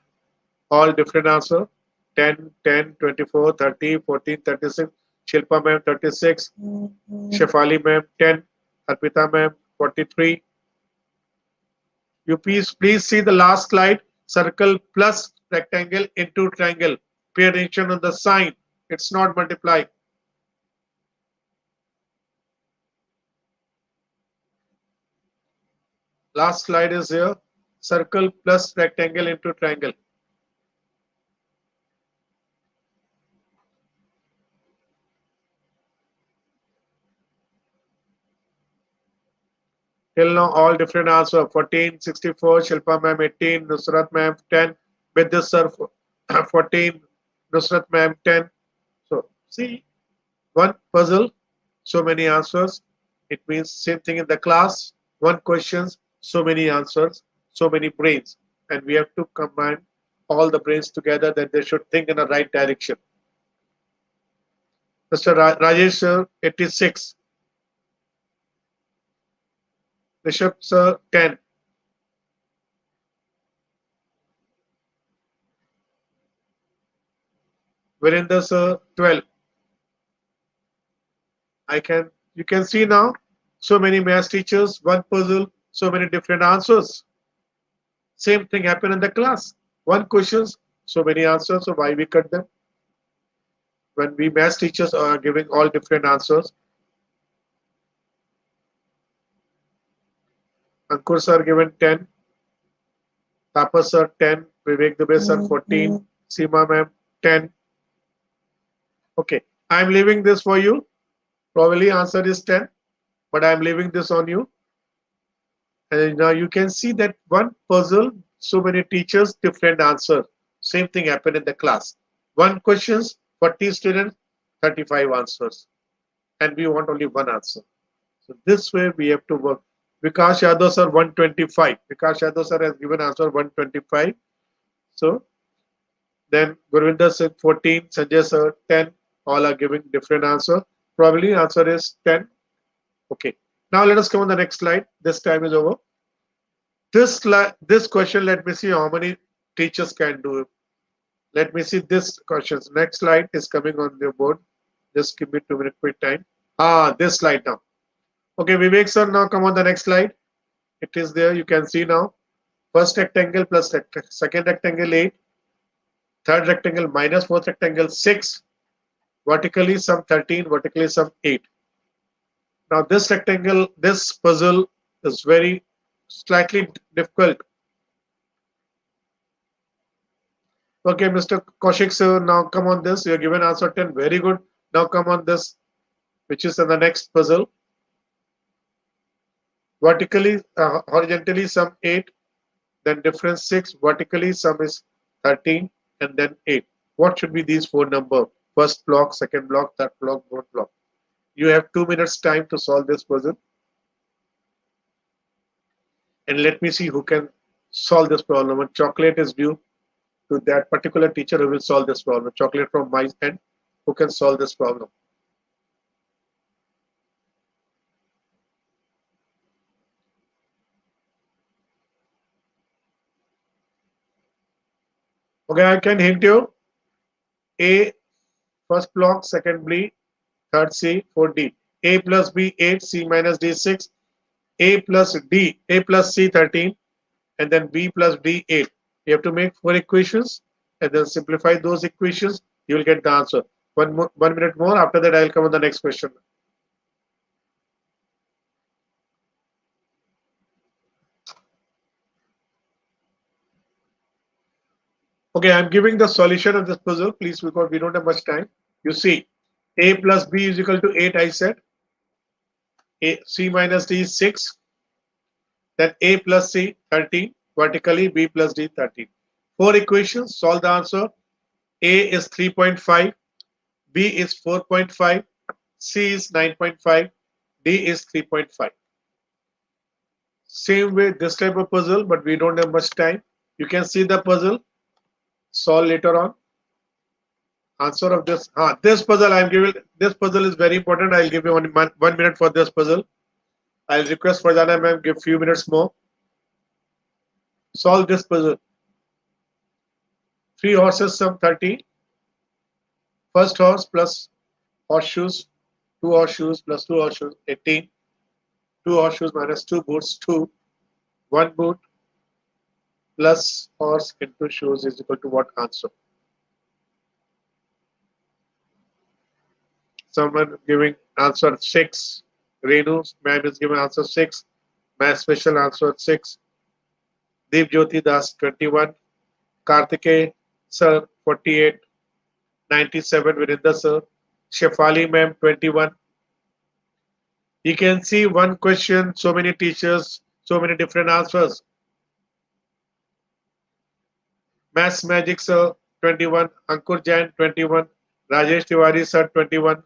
all different answer. 10, 10, 24, 30, 14, 36. Shilpa ma'am 36. Shefali ma'am 10. Arpita ma'am 43. You please see the last slide. Circle plus rectangle into triangle. Pay attention on the sign. It's not multiply. Last slide is here. Circle plus rectangle into triangle. Till now, all different answer. 14, 64, Shilpa ma'am 18, Nusrat ma'am 10, Vidya sir 14, Nusrat ma'am 10. So, see, one puzzle, so many answers. It means same thing in the class. One questions, so many answers, so many brains. And we have to combine all the brains together that they should think in the right direction. Mr. Rajesh sir, 86. Rishabh sir, 10. Virendra sir, 12. You can see now, so many math teachers, one puzzle, so many different answers. Same thing happened in the class. One questions, so many answers. So why we cut them? When we math teachers are giving all different answers. Ankur sir given 10, Tapas sir 10, Vivek Dubey sir 14, Seema ma'am 10. Okay, I'm leaving this for you. Probably answer is 10, but I'm leaving this on you. And now you can see that one puzzle, so many teachers, different answer. Same thing happened in the class. One questions, 40 students, 35 answers. And we want only one answer. So this way we have to work. Vikas Yadav sir 125. Vikas Yadav sir has given answer 125. So then Gurvinder sir 14, Sanjay sir 10. All are giving different answer. Probably answer is 10. Okay. Now let us come on the next slide. This time is over. This question, let me see how many teachers can do it. Let me see this questions. Next slide is coming on the board. Just give me 2 minutes quick time. This slide now. Okay, Vivek sir, now come on the next slide. It is there. You can see now. First rectangle plus second rectangle 8. Third rectangle minus fourth rectangle 6. Vertically sum 13. Vertically sum 8. Now this rectangle, this puzzle is very slightly difficult. Okay, Mr. Kaushik sir, now come on this. You're given answer 10. Very good. Now come on this, which is in the next puzzle. Vertically, horizontally sum 8, then difference 6. Vertically sum is 13, and then 8. What should be these four numbers? First block, second block, third block, fourth block. You have 2 minutes time to solve this puzzle. And let me see who can solve this problem. And chocolate is due to that particular teacher who will solve this problem. Chocolate from my end, who can solve this problem. Okay, I can hint you. A, first block, second B, third C, fourth D. A plus B 8, C minus D 6, A plus D, A plus C 13, and then B plus D 8. You have to make 4 equations and then simplify those equations. You will get the answer. 1 minute more. After that, I will come on the next question. Okay, I'm giving the solution of this puzzle, please, because we don't have much time. You see, A plus B is equal to 8, I said. C minus D is 6. Then A plus C, 13. Vertically, B plus D, 13. 4 equations, solve the answer. A is 3.5. B is 4.5. C is 9.5. D is 3.5. Same way, this type of puzzle, but we don't have much time. You can see the puzzle, solve later on. Answer of this. This puzzle I'm giving. This puzzle is very important. I'll give you 1 minute for this puzzle. I'll request Farjana ma'am give few minutes more. Solve this puzzle. 3 horses sum 30. First horse plus horseshoes, 2 horseshoes plus 2 horseshoes, 18. 2 horseshoes minus 2 boots, 2. 1 boot plus horse into shoes is equal to what answer? Someone giving answer 6. Renu, ma'am is giving answer 6. Math special answer 6. Deep Jyoti Das 21. Kartike sir 48. 97 Virinder sir. Shefali ma'am 21. You can see one question, so many teachers, so many different answers. Maths Magic sir 21. Ankur Jain 21. Rajesh Tiwari sir 21.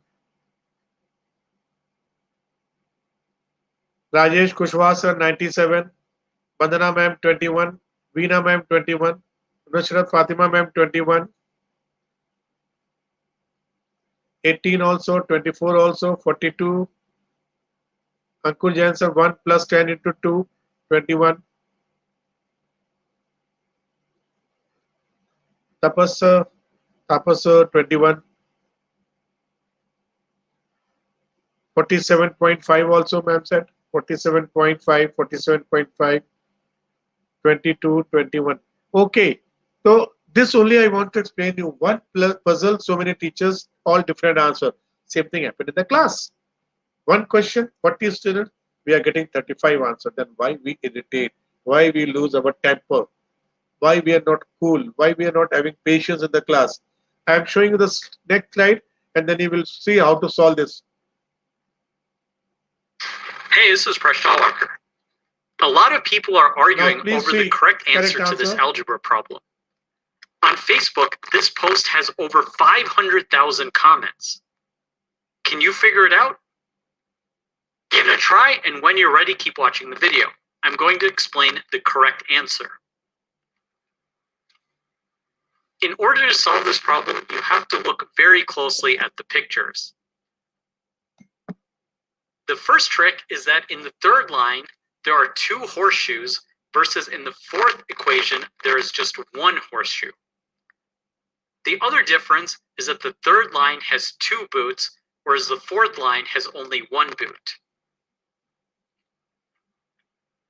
Rajesh Kushwaha sir 97. Bandana ma'am 21. Veena ma'am 21. Nusrat Fatima ma'am 21. 18 also, 24 also, 42. Ankur Jain sir 1 plus 10 into 2, 21. Tapas sir 21. 47.5 also ma'am said. 47.5, 47.5, 22, 21. Okay. So this only I want to explain you. One puzzle, so many teachers, all different answer. Same thing happened in the class. One question, 40 students, we are getting 35 answers. Then why we irritate? Why we lose our temper? Why we are not cool? Why we are not having patience in the class? I am showing you the next slide, and then you will see how to solve this. Hey, this is Prashal. A lot of people are arguing over the correct answer to this algebra problem. On Facebook, this post has over 500,000 comments. Can you figure it out? Give it a try, and when you're ready, keep watching the video. I'm going to explain the correct answer. In order to solve this problem, you have to look very closely at the pictures. The first trick is that in the third line, there are 2 horseshoes, versus in the fourth equation, there is just 1 horseshoe. The other difference is that the third line has 2 boots, whereas the fourth line has only 1 boot.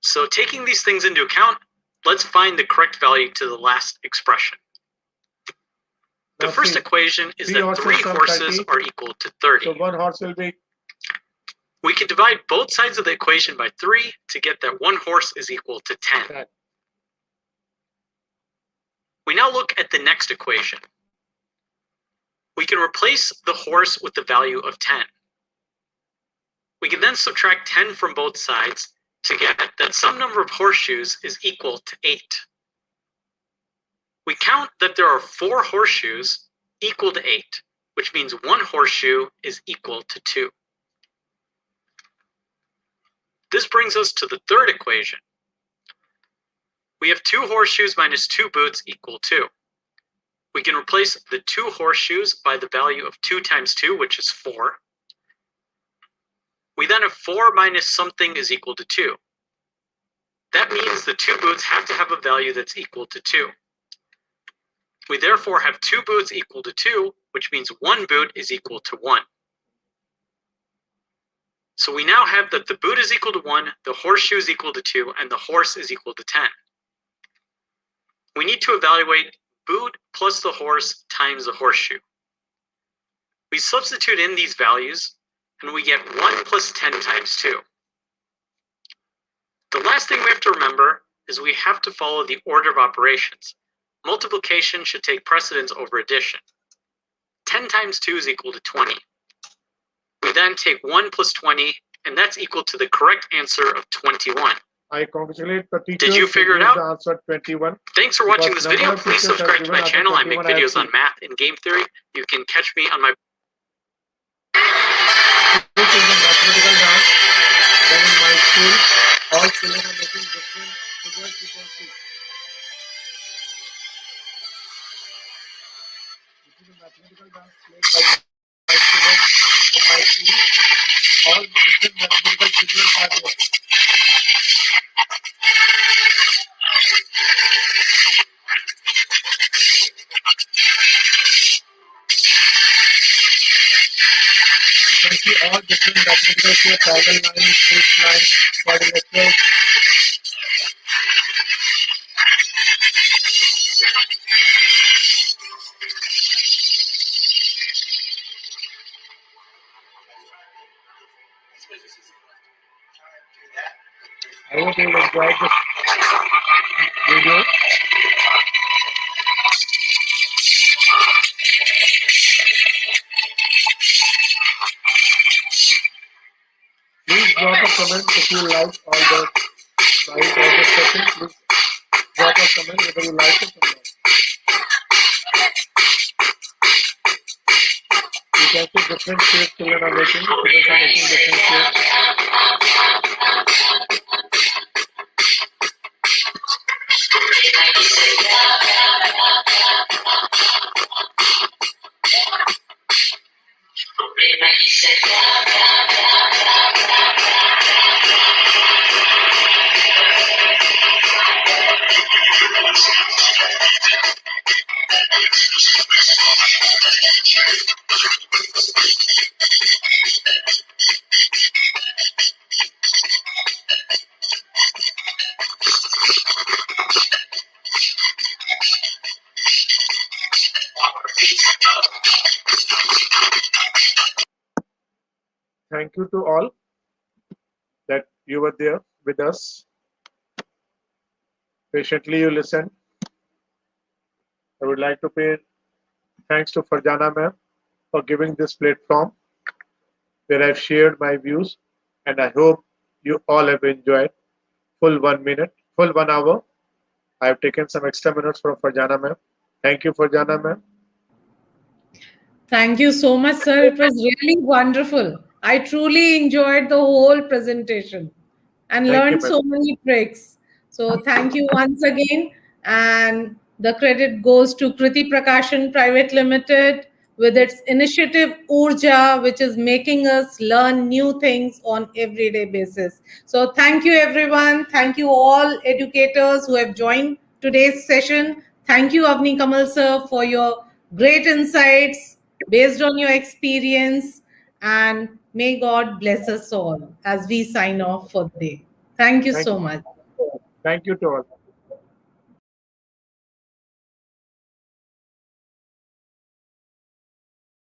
So taking these things into account, let's find the correct value to the last expression. The first equation is that 3 horses are equal to 30. So 1 horse will be. We can divide both sides of the equation by 3 to get that 1 horse is equal to 10. We now look at the next equation. We can replace the horse with the value of 10. We can then subtract 10 from both sides to get that some number of horseshoes is equal to 8. We count that there are 4 horseshoes equal to 8, which means 1 horseshoe is equal to 2. This brings us to the third equation. We have 2 horseshoes minus 2 boots equal 2. We can replace the 2 horseshoes by the value of 2 times 2, which is 4. We then have 4 minus something is equal to 2. That means the 2 boots have to have a value that's equal to 2. We therefore have 2 boots equal to 2, which means 1 boot is equal to 1. So we now have that the boot is equal to 1, the horseshoe is equal to 2, and the horse is equal to 10. We need to evaluate boot plus the horse times the horseshoe. We substitute in these values, and we get 1 plus 10 times 2. The last thing we have to remember is we have to follow the order of operations. Multiplication should take precedence over addition. 10 times 2 is equal to 20. We then take 1 plus 20, and that's equal to the correct answer of 21. I congratulate the teachers. Did you figure it out? The answer 21. Thanks for watching this video. Please subscribe to my channel. I make videos on math and game theory. You can catch me on my... This is a mathematical dance. Then in my school, all children are making different figures you can see. This is a mathematical dance played by my students in my school. All different mathematical figures are there. all different mathematical here, parallel lines, straight lines, quadrilaterals. I hope you will enjoy this video. Please drop a comment if you like all the slides or the session. Please drop a comment whether you like it or not. You can see different shapes children are making. Students are making different shapes. Thank you to all that you were there with us. Patiently you listened. I would like to pay thanks to Farjana ma'am for giving this platform where I've shared my views, and I hope you all have enjoyed full 1 minute, full 1 hour. I have taken some extra minutes from Farjana ma'am. Thank you, Farjana ma'am. Thank you so much, sir. It was really wonderful. I truly enjoyed the whole presentation and Thank you, learned ma'am. so many tricks. So, thank you once again. And the credit goes to Kriti Prakashan Private Limited with its initiative Urja, which is making us learn new things on everyday basis. So, thank you, everyone. Thank you, all educators who have joined today's session. Thank you, Avni Kamal sir, for your great insights based on your experience. And may God bless us all as we sign off for the day. Thank you Thank so you. much. Thank you to all.